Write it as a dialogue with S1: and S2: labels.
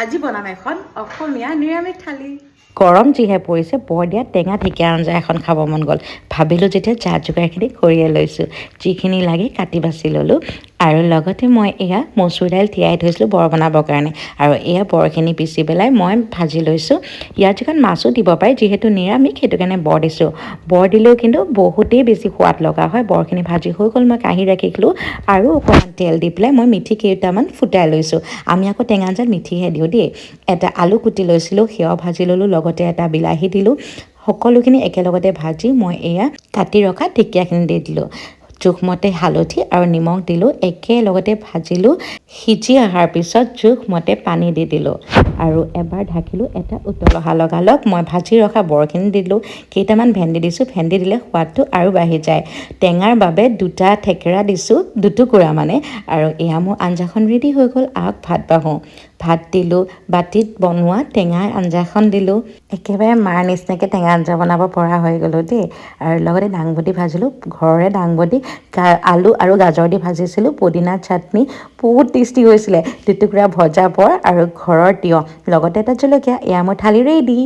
S1: আজি বনাম এখন অসমীয়া নিৰামিষ থালি।
S2: গৰম যিহে পৰিছে বৰ দিয়া টেঙা ঢেকীয়া আঞ্জা এখন খাব মন গ'ল। ভাবিলোঁ যেতিয়া যা যোগাৰখিনি কৰিয়ে লৈছোঁ, যিখিনি লাগে কাটি বাছি ল'লোঁ আৰু লগতে মই এয়া মচুৰ দাইল তিয়াই থৈছিলোঁ বৰ বনাবৰ কাৰণে আৰু এয়া বৰখিনি পিচি পেলাই মই ভাজি লৈছোঁ। ইয়াত যিখন মাছো দিব পাৰে, যিহেতু নিৰামিষ সেইটো কাৰণে বৰ দিছোঁ। বৰ দিলেও কিন্তু বহুতেই বেছি সোৱাদ লগা হয়। বৰখিনি ভাজি হৈ গ'ল, মই কাঢ়ি ৰাখিলোঁ আৰু অকণমান তেল দি পেলাই মই মিঠি কেইটামান ফুটাই লৈছোঁ। আমি আকৌ টেঙা আঞ্জাত মিঠিহে দিওঁ দেই। এটা আলু কুটি লৈছিলোঁ, সেয়াও ভাজি ল'লোঁ, লগতে এটা বিলাহী দিলোঁ। সকলোখিনি একেলগতে ভাজি মই এয়া কাটি ৰখা ঢেকীয়াখিনি দি দিলোঁ। জোখমতে হালধি আৰু নিমখ দিলোঁ, একেলগতে ভাজিলোঁ। সিজি অহাৰ পিছত জোখমতে পানী দি দিলোঁ আৰু এবাৰ ঢাকিলোঁ। এটা উতল অহা লগালগ মই ভাজি ৰখা বৰখিনি দিলোঁ। কেইটামান ভেন্দি দিছোঁ, ভেন্দি দিলে সোৱাদটো আৰু বাঢ়ি যায়। টেঙাৰ বাবে দুটা থেকেৰা দিছোঁ, দুটুকুৰা মানে। আৰু এয়া মোৰ আঞ্জাখন ৰেডি হৈ গ'ল। আহক ভাত বাঢ়োঁ। ভাত দিলোঁ, বাতিত বনোৱা টেঙাৰ আঞ্জাখন দিলোঁ। একেবাৰে মাৰ নিচিনাকৈ টেঙা আঞ্জা বনাব পৰা হৈ গ'লোঁ দেই। আৰু লগতে দাংবডি ভাজিলোঁ, ঘৰৰে দাংবডি আলু আৰু গাজৰ দি ভাজিছিলোঁ। পদিনা চাটনি বহুত টেষ্টি হৈছিলে। দুটুকুৰা ভজা বৰ আৰু ঘৰৰ তিয়ঁহ, লগতে এটা জলকীয়া। এয়া মোৰ থালি ৰেডি।